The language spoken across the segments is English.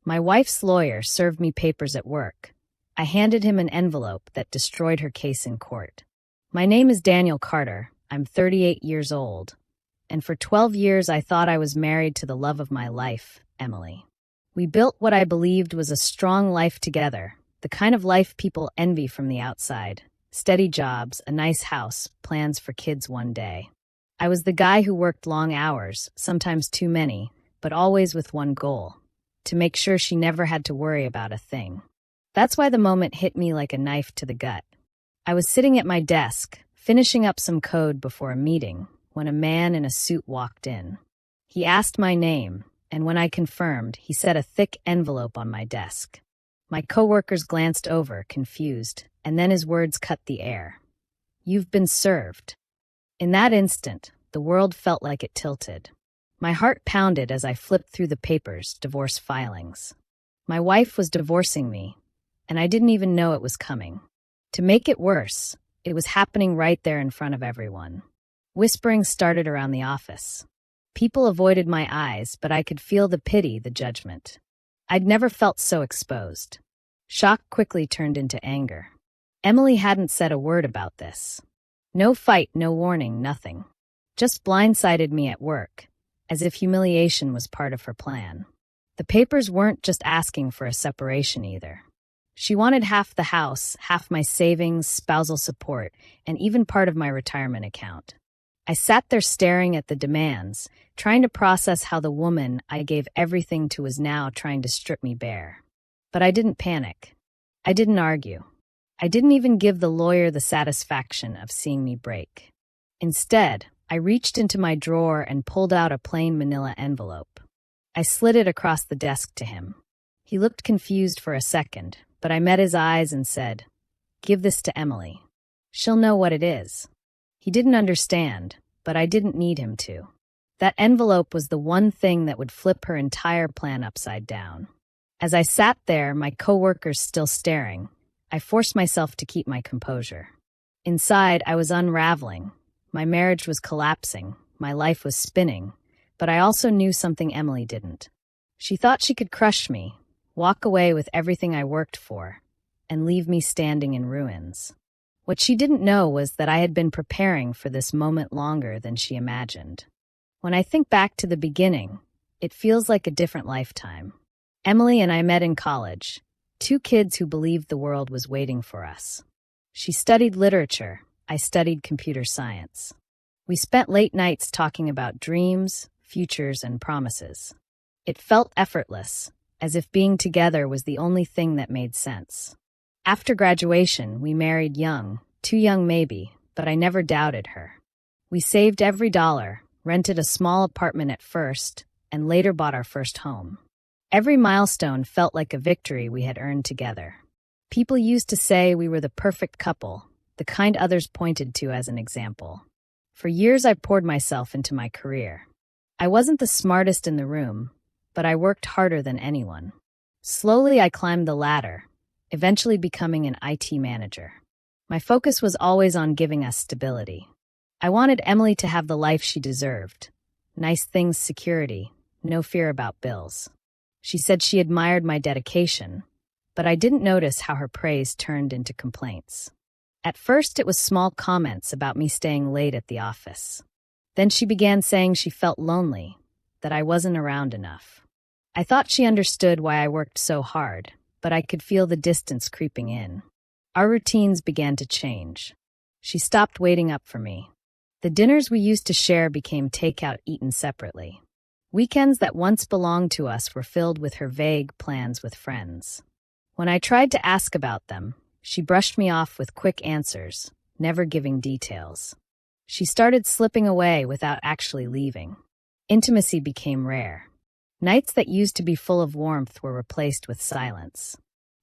My wife's lawyer served me papers at work. I handed him an envelope that destroyed her case in court. My name is Daniel Carter. I'm 38 years old. And for 12 years I thought I was married to the love of my life, Emily. We built what I believed was a strong life together, the kind of life people envy from the outside. Steady jobs, a nice house, plans for kids one day. I was the guy who worked long hours, sometimes too many, but always with one goal: to make sure she never had to worry about a thing. That's why the moment hit me like a knife to the gut. I was sitting at my desk, finishing up some code before a meeting, when a man in a suit walked in. He asked my name, and when I confirmed, he set a thick envelope on my desk. My coworkers glanced over, confused, and then his words cut the air. "You've been served." In that instant, the world felt like it tilted. My heart pounded as I flipped through the papers, divorce filings. My wife was divorcing me, and I didn't even know it was coming. To make it worse, it was happening right there in front of everyone. Whispering started around the office. People avoided my eyes, but I could feel the pity, the judgment. I'd never felt so exposed. Shock quickly turned into anger. Emily hadn't said a word about this. No fight, no warning, nothing. Just blindsided me at work, as if humiliation was part of her plan. The papers weren't just asking for a separation either. She wanted half the house, half my savings, spousal support, and even part of my retirement account. I sat there staring at the demands, trying to process how the woman I gave everything to was now trying to strip me bare. But I didn't panic. I didn't argue. I didn't even give the lawyer the satisfaction of seeing me break. Instead, I reached into my drawer and pulled out a plain manila envelope. I slid it across the desk to him. He looked confused for a second, but I met his eyes and said, "Give this to Emily. She'll know what it is." He didn't understand, but I didn't need him to. That envelope was the one thing that would flip her entire plan upside down. As I sat there, my coworkers still staring, I forced myself to keep my composure. Inside, I was unraveling. My marriage was collapsing. My life was spinning. But I also knew something Emily didn't. She thought she could crush me, walk away with everything I worked for, and leave me standing in ruins. What she didn't know was that I had been preparing for this moment longer than she imagined. When I think back to the beginning, it feels like a different lifetime. Emily and I met in college, two kids who believed the world was waiting for us. She studied literature, I studied computer science. We spent late nights talking about dreams, futures, and promises. It felt effortless, as if being together was the only thing that made sense. After graduation, we married young, too young maybe, but I never doubted her. We saved every dollar, rented a small apartment at first, and later bought our first home. Every milestone felt like a victory we had earned together. People used to say we were the perfect couple, the kind others pointed to as an example. For years I poured myself into my career. I wasn't the smartest in the room, but I worked harder than anyone. Slowly I climbed the ladder, eventually becoming an IT manager. My focus was always on giving us stability. I wanted Emily to have the life she deserved. Nice things, security, no fear about bills. She said she admired my dedication, but I didn't notice how her praise turned into complaints. At first, it was small comments about me staying late at the office. Then she began saying she felt lonely, that I wasn't around enough. I thought she understood why I worked so hard, but I could feel the distance creeping in. Our routines began to change. She stopped waiting up for me. The dinners we used to share became takeout eaten separately. Weekends that once belonged to us were filled with her vague plans with friends. When I tried to ask about them, she brushed me off with quick answers, never giving details. She started slipping away without actually leaving. Intimacy became rare. Nights that used to be full of warmth were replaced with silence.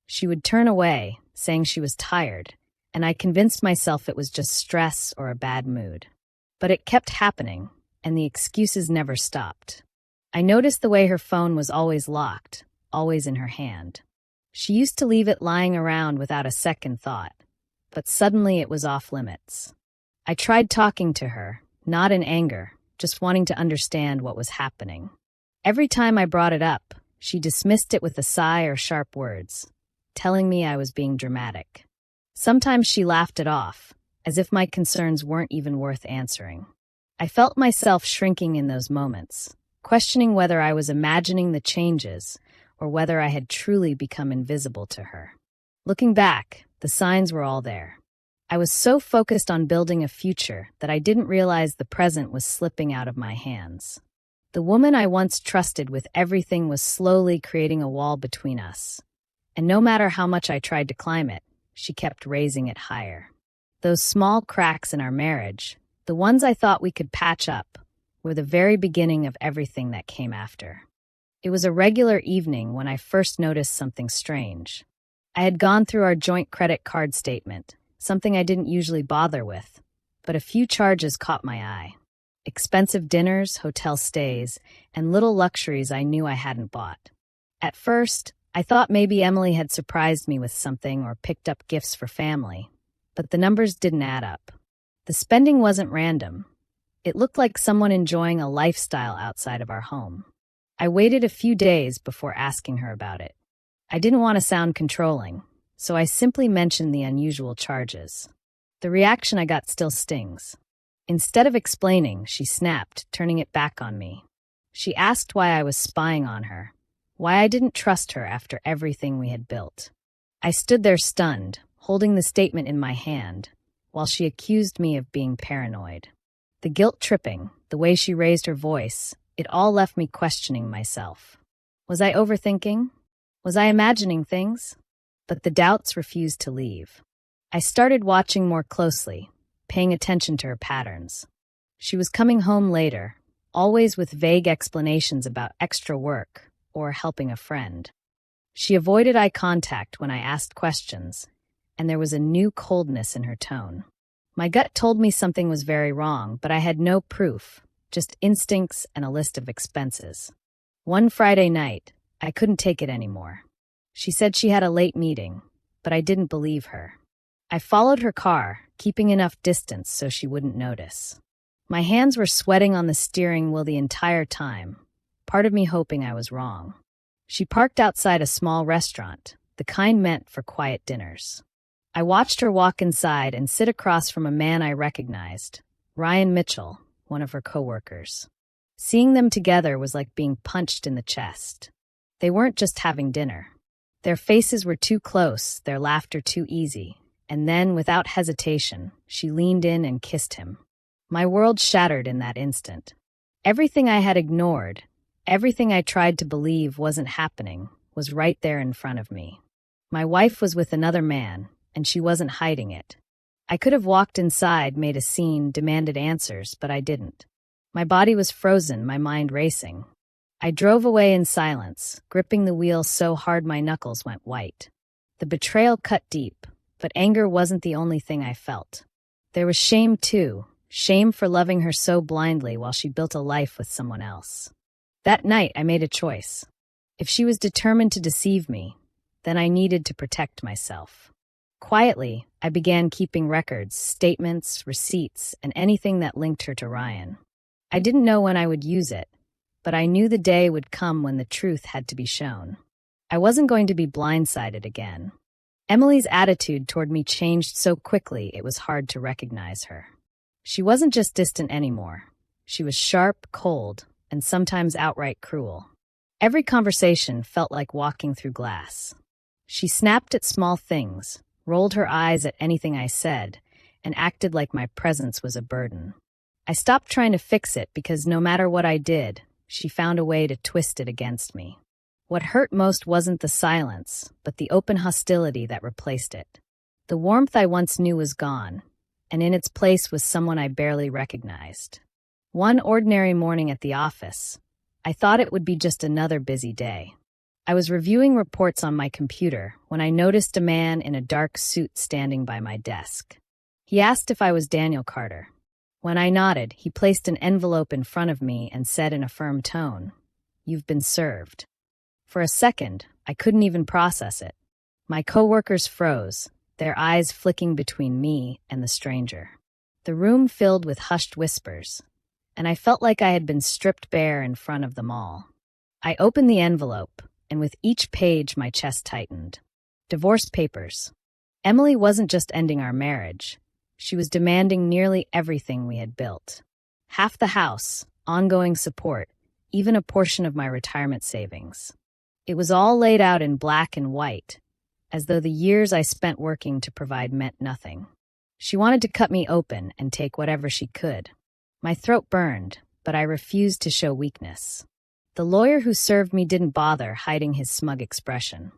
She would turn away, saying she was tired, and I convinced myself it was just stress or a bad mood. But it kept happening, and the excuses never stopped. I noticed the way her phone was always locked, always in her hand. She used to leave it lying around without a second thought, but suddenly it was off limits. I tried talking to her, not in anger, just wanting to understand what was happening. Every time I brought it up, She dismissed it with a sigh or sharp words, telling me I was being dramatic. Sometimes she laughed it off, as if my concerns weren't even worth answering. I felt myself shrinking in those moments, questioning whether I was imagining the changes or whether I had truly become invisible to her. Looking back, the signs were all there. I was so focused on building a future that I didn't realize the present was slipping out of my hands. The woman I once trusted with everything was slowly creating a wall between us, and no matter how much I tried to climb it, she kept raising it higher. Those small cracks in our marriage, the ones I thought we could patch up, were the very beginning of everything that came after. It was a regular evening when I first noticed something strange. I had gone through our joint credit card statement, something I didn't usually bother with, but a few charges caught my eye. Expensive dinners, hotel stays, and little luxuries I knew I hadn't bought. At first, I thought maybe Emily had surprised me with something or picked up gifts for family, but the numbers didn't add up. The spending wasn't random. It looked like someone enjoying a lifestyle outside of our home. I waited a few days before asking her about it. I didn't want to sound controlling, so I simply mentioned the unusual charges. The reaction I got still stings. Instead of explaining, she snapped, turning it back on me. She asked why I was spying on her, why I didn't trust her after everything we had built. I stood there stunned, holding the statement in my hand, while she accused me of being paranoid. The guilt tripping, the way she raised her voice, it all left me questioning myself. Was I overthinking? Was I imagining things? But the doubts refused to leave. I started watching more closely, paying attention to her patterns. She was coming home later, always with vague explanations about extra work or helping a friend. She avoided eye contact when I asked questions, and there was a new coldness in her tone. My gut told me something was very wrong, but I had no proof, just instincts and a list of expenses. One Friday night, I couldn't take it anymore. She said she had a late meeting, but I didn't believe her. I followed her car, keeping enough distance so she wouldn't notice. My hands were sweating on the steering wheel the entire time, part of me hoping I was wrong. She parked outside a small restaurant, the kind meant for quiet dinners. I watched her walk inside and sit across from a man I recognized, Ryan Mitchell, one of her coworkers. Seeing them together was like being punched in the chest. They weren't just having dinner. Their faces were too close, their laughter too easy, and then, without hesitation, she leaned in and kissed him. My world shattered in that instant. Everything I had ignored, everything I tried to believe wasn't happening, was right there in front of me. My wife was with another man, and she wasn't hiding it. I could have walked inside, made a scene, demanded answers, but I didn't. My body was frozen, my mind racing. I drove away in silence, gripping the wheel so hard my knuckles went white. The betrayal cut deep, but anger wasn't the only thing I felt. There was shame too, shame for loving her so blindly while she built a life with someone else. That night, I made a choice. If she was determined to deceive me, then I needed to protect myself. Quietly, I began keeping records, statements, receipts, and anything that linked her to Ryan. I didn't know when I would use it, but I knew the day would come when the truth had to be shown. I wasn't going to be blindsided again. Emily's attitude toward me changed so quickly it was hard to recognize her. She wasn't just distant anymore. She was sharp, cold, and sometimes outright cruel. Every conversation felt like walking through glass. She snapped at small things, rolled her eyes at anything I said, and acted like my presence was a burden. I stopped trying to fix it because no matter what I did, she found a way to twist it against me. What hurt most wasn't the silence, but the open hostility that replaced it. The warmth I once knew was gone, and in its place was someone I barely recognized. One ordinary morning at the office, I thought it would be just another busy day. I was reviewing reports on my computer when I noticed a man in a dark suit standing by my desk. He asked if I was Daniel Carter. When I nodded, he placed an envelope in front of me and said in a firm tone, "You've been served." For a second, I couldn't even process it. My coworkers froze, their eyes flicking between me and the stranger. The room filled with hushed whispers, and I felt like I had been stripped bare in front of them all. I opened the envelope, and with each page my chest tightened. Divorce papers. Emily wasn't just ending our marriage. She was demanding nearly everything we had built. Half the house, ongoing support, even a portion of my retirement savings. It was all laid out in black and white, as though the years I spent working to provide meant nothing. She wanted to cut me open and take whatever she could. My throat burned, but I refused to show weakness. The lawyer who served me didn't bother hiding his smug expression.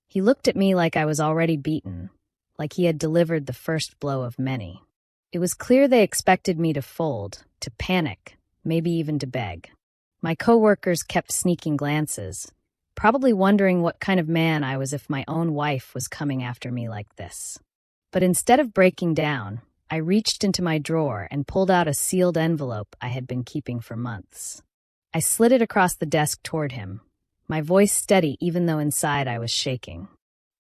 He looked at me like I was already beaten, like he had delivered the first blow of many. It was clear they expected me to fold, to panic, maybe even to beg. My coworkers kept sneaking glances, probably wondering what kind of man I was if my own wife was coming after me like this. But instead of breaking down, I reached into my drawer and pulled out a sealed envelope I had been keeping for months. I slid it across the desk toward him, my voice steady even though inside I was shaking.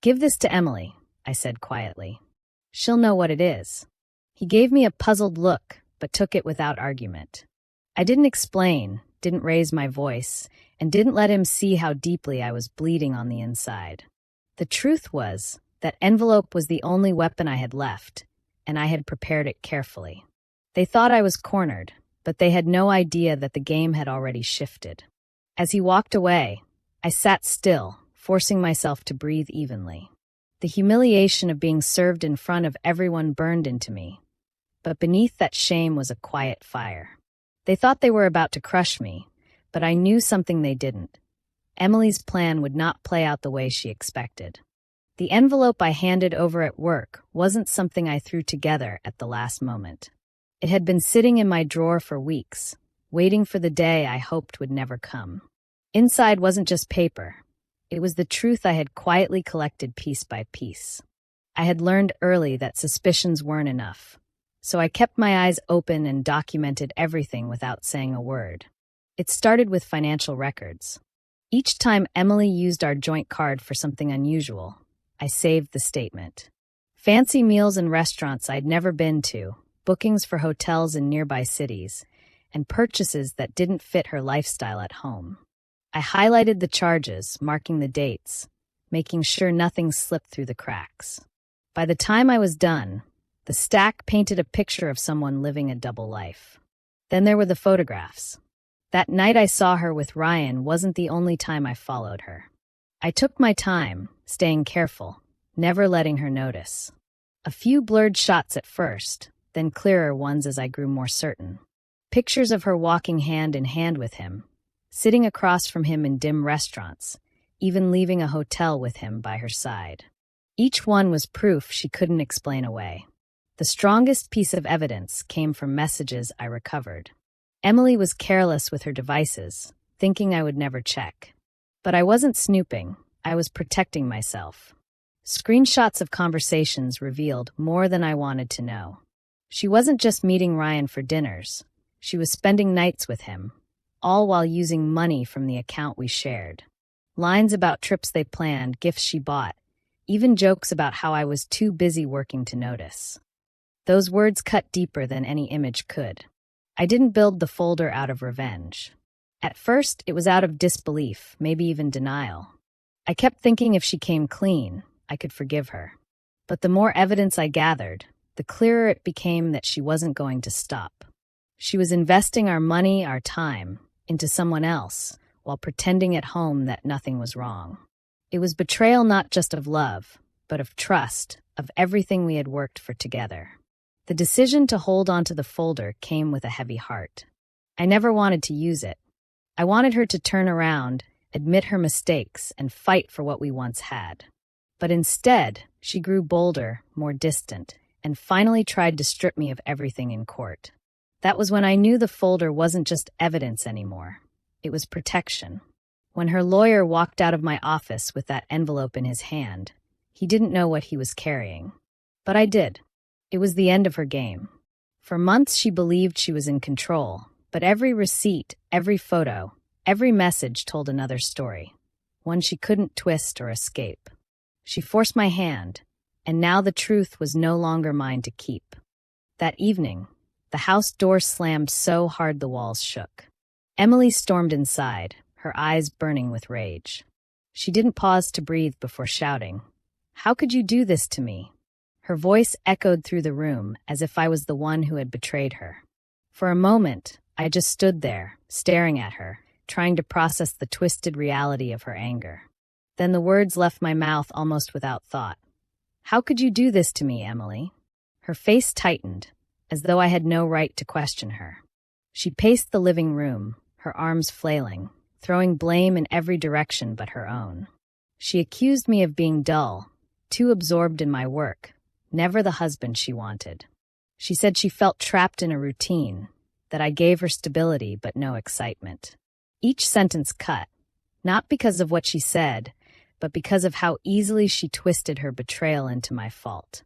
"Give this to Emily," I said quietly. "She'll know what it is." He gave me a puzzled look, but took it without argument. I didn't explain, didn't raise my voice, and didn't let him see how deeply I was bleeding on the inside. The truth was, that envelope was the only weapon I had left, and I had prepared it carefully. They thought I was cornered, but they had no idea that the game had already shifted. As he walked away, I sat still, forcing myself to breathe evenly. The humiliation of being served in front of everyone burned into me, but beneath that shame was a quiet fire. They thought they were about to crush me, but I knew something they didn't. Emily's plan would not play out the way she expected. The envelope I handed over at work wasn't something I threw together at the last moment. It had been sitting in my drawer for weeks, waiting for the day I hoped would never come. Inside wasn't just paper. It was the truth I had quietly collected piece by piece. I had learned early that suspicions weren't enough, so I kept my eyes open and documented everything without saying a word. It started with financial records. Each time Emily used our joint card for something unusual, I saved the statement. Fancy meals in restaurants I'd never been to, bookings for hotels in nearby cities, and purchases that didn't fit her lifestyle at home. I highlighted the charges, marking the dates, making sure nothing slipped through the cracks. By the time I was done, the stack painted a picture of someone living a double life. Then there were the photographs. That night I saw her with Ryan wasn't the only time I followed her. I took my time, staying careful, never letting her notice. A few blurred shots at first, then clearer ones as I grew more certain. Pictures of her walking hand in hand with him, sitting across from him in dim restaurants, even leaving a hotel with him by her side. Each one was proof she couldn't explain away. The strongest piece of evidence came from messages I recovered. Emily was careless with her devices, thinking I would never check. But I wasn't snooping, I was protecting myself. Screenshots of conversations revealed more than I wanted to know. She wasn't just meeting Ryan for dinners, she was spending nights with him, all while using money from the account we shared. Lines about trips they planned, gifts she bought, even jokes about how I was too busy working to notice. Those words cut deeper than any image could. I didn't build the folder out of revenge. At first, it was out of disbelief, maybe even denial. I kept thinking if she came clean, I could forgive her. But the more evidence I gathered, the clearer it became that she wasn't going to stop. She was investing our money, our time, into someone else, while pretending at home that nothing was wrong. It was betrayal not just of love, but of trust, of everything we had worked for together. The decision to hold onto the folder came with a heavy heart. I never wanted to use it. I wanted her to turn around, admit her mistakes, and fight for what we once had. But instead, she grew bolder, more distant, and finally tried to strip me of everything in court. That was when I knew the folder wasn't just evidence anymore. It was protection. When her lawyer walked out of my office with that envelope in his hand, he didn't know what he was carrying. But I did. It was the end of her game. For months she believed she was in control, but every receipt, every photo, every message told another story, one she couldn't twist or escape. She forced my hand, and now the truth was no longer mine to keep. That evening, the house door slammed so hard the walls shook. Emily stormed inside, her eyes burning with rage. She didn't pause to breathe before shouting, "How could you do this to me?" Her voice echoed through the room as if I was the one who had betrayed her. For a moment, I just stood there, staring at her, trying to process the twisted reality of her anger. Then the words left my mouth almost without thought. "How could you do this to me, Emily?" Her face tightened, as though I had no right to question her. She paced the living room, her arms flailing, throwing blame in every direction but her own. She accused me of being dull, too absorbed in my work, never the husband she wanted. She said she felt trapped in a routine, that I gave her stability but no excitement. Each sentence cut, not because of what she said, but because of how easily she twisted her betrayal into my fault.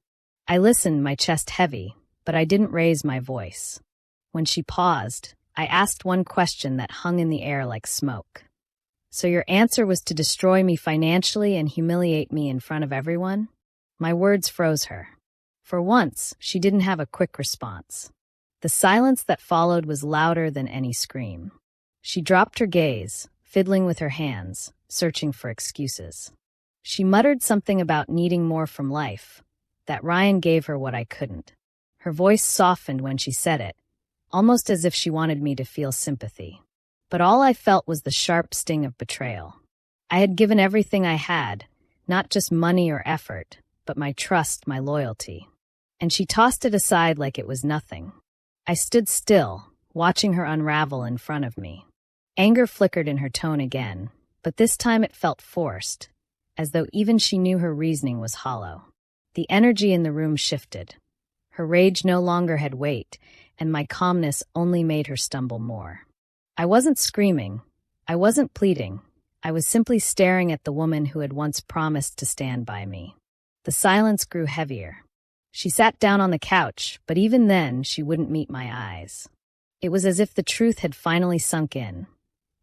I listened, my chest heavy, but I didn't raise my voice. When she paused, I asked one question that hung in the air like smoke. "So your answer was to destroy me financially and humiliate me in front of everyone?" My words froze her. For once, she didn't have a quick response. The silence that followed was louder than any scream. She dropped her gaze, fiddling with her hands, searching for excuses. She muttered something about needing more from life, that Ryan gave her what I couldn't. Her voice softened when she said it, almost as if she wanted me to feel sympathy. But all I felt was the sharp sting of betrayal. I had given everything I had, not just money or effort, but my trust, my loyalty. And she tossed it aside like it was nothing. I stood still, watching her unravel in front of me. Anger flickered in her tone again, but this time it felt forced, as though even she knew her reasoning was hollow. The energy in the room shifted. Her rage no longer had weight, and my calmness only made her stumble more. I wasn't screaming. I wasn't pleading. I was simply staring at the woman who had once promised to stand by me. The silence grew heavier. She sat down on the couch, but even then she wouldn't meet my eyes. It was as if the truth had finally sunk in,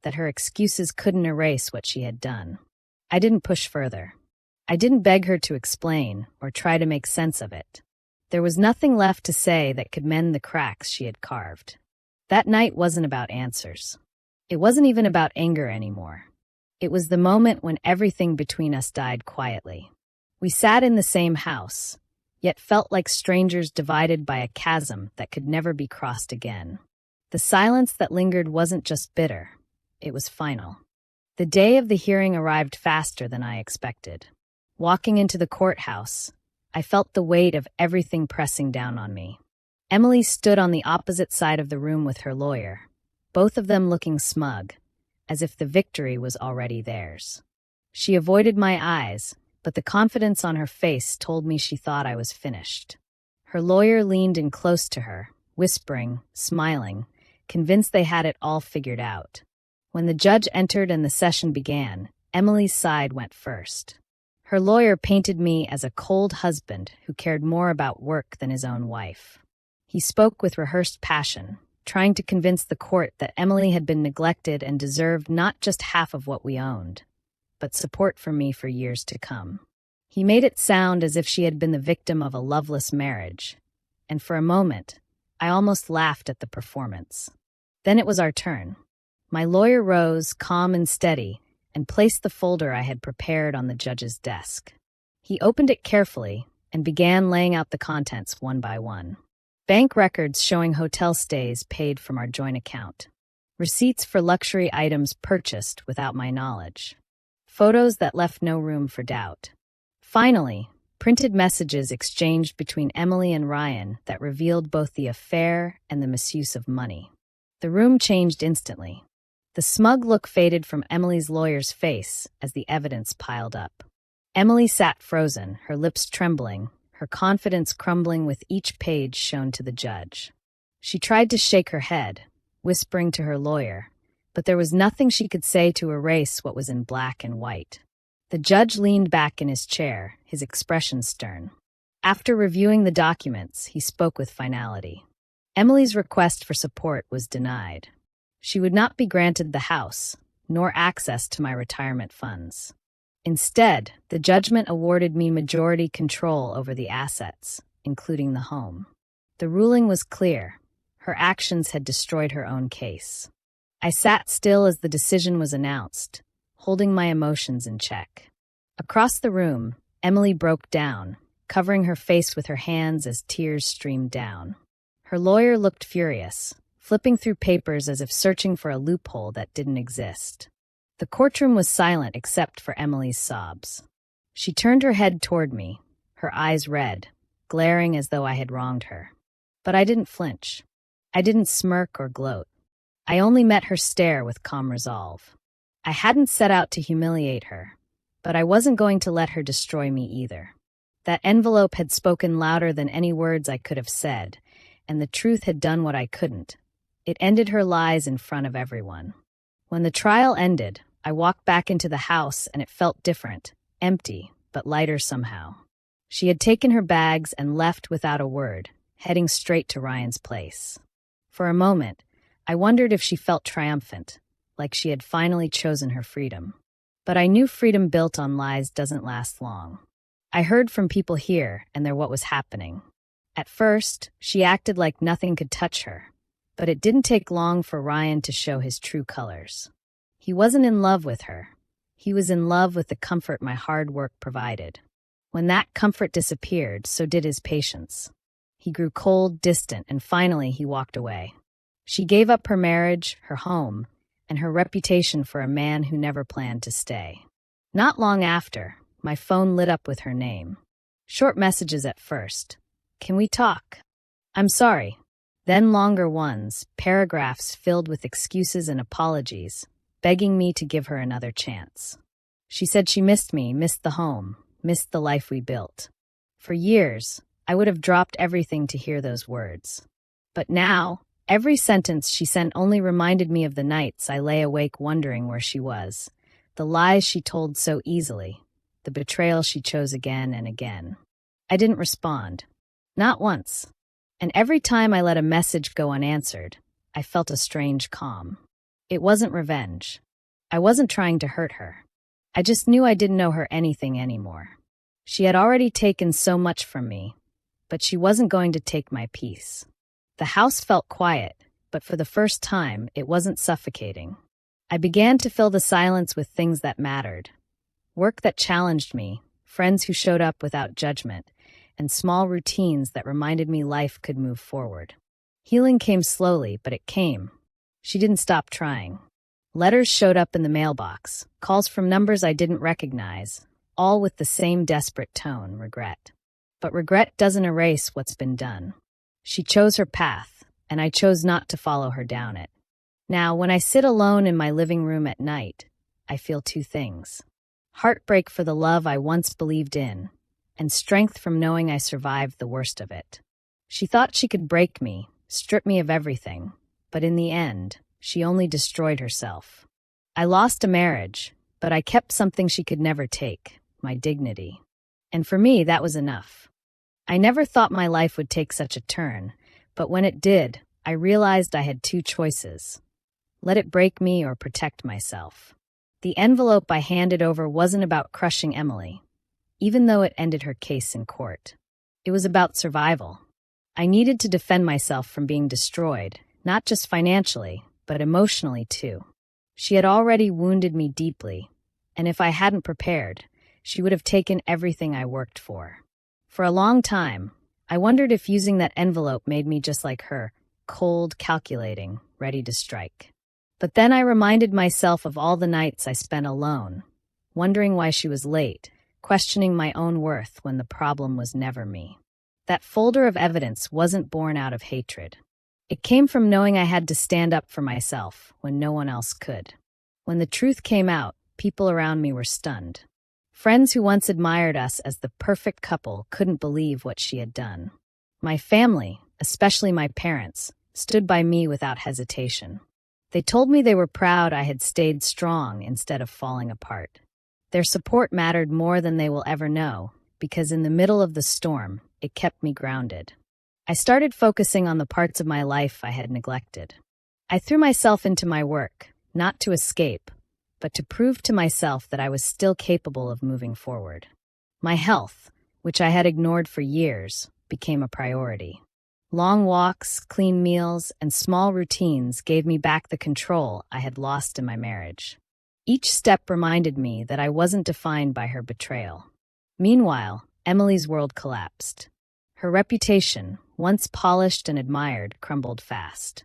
that her excuses couldn't erase what she had done. I didn't push further. I didn't beg her to explain or try to make sense of it. There was nothing left to say that could mend the cracks she had carved. That night wasn't about answers. It wasn't even about anger anymore. It was the moment when everything between us died quietly. We sat in the same house, yet felt like strangers divided by a chasm that could never be crossed again. The silence that lingered wasn't just bitter, it was final. The day of the hearing arrived faster than I expected. Walking into the courthouse, I felt the weight of everything pressing down on me. Emily stood on the opposite side of the room with her lawyer, both of them looking smug, as if the victory was already theirs. She avoided my eyes, but the confidence on her face told me she thought I was finished. Her lawyer leaned in close to her, whispering, smiling, convinced they had it all figured out. When the judge entered and the session began, Emily's side went first. Her lawyer painted me as a cold husband who cared more about work than his own wife. He spoke with rehearsed passion, trying to convince the court that Emily had been neglected and deserved not just half of what we owned, but support from me for years to come. He made it sound as if she had been the victim of a loveless marriage, and for a moment, I almost laughed at the performance. Then it was our turn. My lawyer rose, calm and steady, and placed the folder I had prepared on the judge's desk. He opened it carefully and began laying out the contents one by one. Bank records showing hotel stays paid from our joint account. Receipts for luxury items purchased without my knowledge. Photos that left no room for doubt. Finally, printed messages exchanged between Emily and Ryan that revealed both the affair and the misuse of money. The room changed instantly. The smug look faded from Emily's lawyer's face as the evidence piled up. Emily sat frozen, her lips trembling, her confidence crumbling with each page shown to the judge. She tried to shake her head, whispering to her lawyer, but there was nothing she could say to erase what was in black and white. The judge leaned back in his chair, his expression stern. After reviewing the documents, he spoke with finality. Emily's request for support was denied. She would not be granted the house, nor access to my retirement funds. Instead, the judgment awarded me majority control over the assets, including the home. The ruling was clear. Her actions had destroyed her own case. I sat still as the decision was announced, holding my emotions in check. Across the room, Emily broke down, covering her face with her hands as tears streamed down. Her lawyer looked furious, flipping through papers as if searching for a loophole that didn't exist. The courtroom was silent except for Emily's sobs. She turned her head toward me, her eyes red, glaring as though I had wronged her. But I didn't flinch. I didn't smirk or gloat. I only met her stare with calm resolve. I hadn't set out to humiliate her, but I wasn't going to let her destroy me either. That envelope had spoken louder than any words I could have said, and the truth had done what I couldn't. It ended her lies in front of everyone. When the trial ended, I walked back into the house and it felt different, empty, but lighter somehow. She had taken her bags and left without a word, heading straight to Ryan's place. For a moment, I wondered if she felt triumphant, like she had finally chosen her freedom. But I knew freedom built on lies doesn't last long. I heard from people here and there what was happening. At first, she acted like nothing could touch her, but it didn't take long for Ryan to show his true colors. He wasn't in love with her. He was in love with the comfort my hard work provided. When that comfort disappeared, so did his patience. He grew cold, distant, and finally he walked away. She gave up her marriage, her home, and her reputation for a man who never planned to stay. Not long after, my phone lit up with her name. Short messages at first. "Can we talk?" "I'm sorry." Then longer ones, paragraphs filled with excuses and apologies, begging me to give her another chance. She said she missed me, missed the home, missed the life we built. For years, I would have dropped everything to hear those words. But now, every sentence she sent only reminded me of the nights I lay awake wondering where she was, the lies she told so easily, the betrayal she chose again and again. I didn't respond. Not once. And every time I let a message go unanswered, I felt a strange calm. It wasn't revenge. I wasn't trying to hurt her. I just knew I didn't owe her anything anymore. She had already taken so much from me, but she wasn't going to take my peace. The house felt quiet, but for the first time, it wasn't suffocating. I began to fill the silence with things that mattered. Work that challenged me, friends who showed up without judgment, and small routines that reminded me life could move forward. Healing came slowly, but it came. She didn't stop trying. Letters showed up in the mailbox, calls from numbers I didn't recognize, all with the same desperate tone, regret. But regret doesn't erase what's been done. She chose her path, and I chose not to follow her down it. Now, when I sit alone in my living room at night, I feel two things. Heartbreak for the love I once believed in, and strength from knowing I survived the worst of it. She thought she could break me, strip me of everything, but in the end, she only destroyed herself. I lost a marriage, but I kept something she could never take, my dignity. And for me, that was enough. I never thought my life would take such a turn, but when it did, I realized I had two choices. Let it break me or protect myself. The envelope I handed over wasn't about crushing Emily, even though it ended her case in court. It was about survival. I needed to defend myself from being destroyed, not just financially, but emotionally too. She had already wounded me deeply, and if I hadn't prepared, she would have taken everything I worked for. For a long time, I wondered if using that envelope made me just like her, cold, calculating, ready to strike. But then I reminded myself of all the nights I spent alone, wondering why she was late, questioning my own worth when the problem was never me. That folder of evidence wasn't born out of hatred. It came from knowing I had to stand up for myself when no one else could. When the truth came out, people around me were stunned. Friends who once admired us as the perfect couple couldn't believe what she had done. My family, especially my parents, stood by me without hesitation. They told me they were proud I had stayed strong instead of falling apart. Their support mattered more than they will ever know, because in the middle of the storm, it kept me grounded. I started focusing on the parts of my life I had neglected. I threw myself into my work, not to escape, but to prove to myself that I was still capable of moving forward. My health, which I had ignored for years, became a priority. Long walks, clean meals, and small routines gave me back the control I had lost in my marriage. Each step reminded me that I wasn't defined by her betrayal. Meanwhile, Emily's world collapsed. Her reputation, once polished and admired, crumbled fast.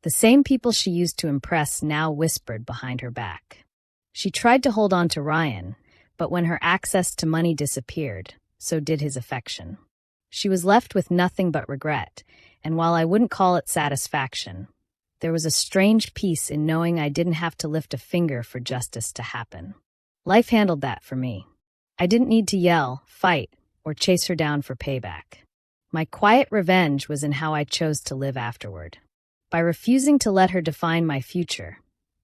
The same people she used to impress now whispered behind her back. She tried to hold on to Ryan, but when her access to money disappeared, so did his affection. She was left with nothing but regret, and while I wouldn't call it satisfaction, there was a strange peace in knowing I didn't have to lift a finger for justice to happen. Life handled that for me. I didn't need to yell, fight, or chase her down for payback. My quiet revenge was in how I chose to live afterward. By refusing to let her define my future,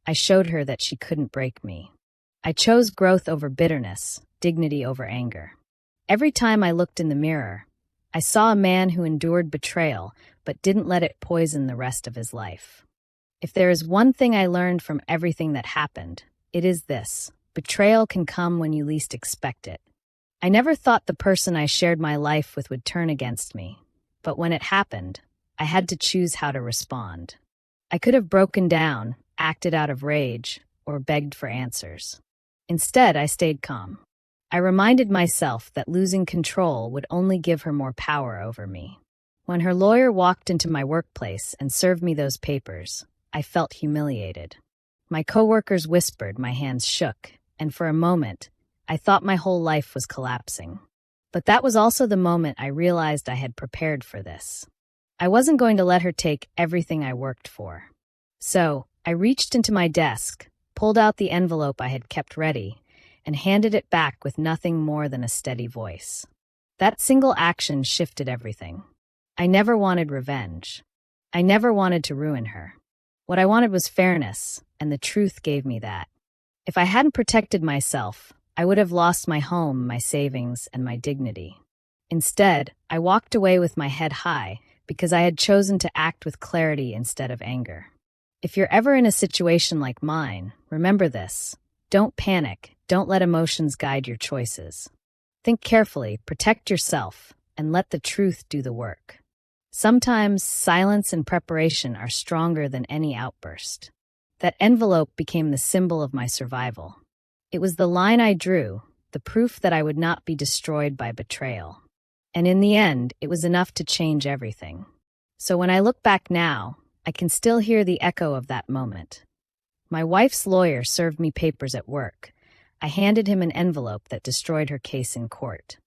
I showed her that she couldn't break me. I chose growth over bitterness, dignity over anger. Every time I looked in the mirror, I saw a man who endured betrayal but didn't let it poison the rest of his life. If there is one thing I learned from everything that happened, it is this: betrayal can come when you least expect it. I never thought the person I shared my life with would turn against me, but when it happened, I had to choose how to respond. I could have broken down, acted out of rage, or begged for answers. Instead, I stayed calm. I reminded myself that losing control would only give her more power over me. When her lawyer walked into my workplace and served me those papers, I felt humiliated. My coworkers whispered, my hands shook, and for a moment, I thought my whole life was collapsing. But that was also the moment I realized I had prepared for this. I wasn't going to let her take everything I worked for. So, I reached into my desk, pulled out the envelope I had kept ready, and handed it back with nothing more than a steady voice. That single action shifted everything. I never wanted revenge. I never wanted to ruin her. What I wanted was fairness, and the truth gave me that. If I hadn't protected myself, I would have lost my home, my savings, and my dignity. Instead, I walked away with my head high because I had chosen to act with clarity instead of anger. If you're ever in a situation like mine, remember this: don't panic. Don't let emotions guide your choices. Think carefully, protect yourself, and let the truth do the work. Sometimes silence and preparation are stronger than any outburst. That envelope became the symbol of my survival. It was the line I drew, the proof that I would not be destroyed by betrayal. And in the end, it was enough to change everything. So when I look back now, I can still hear the echo of that moment. My wife's lawyer served me papers at work. I handed him an envelope that destroyed her case in court.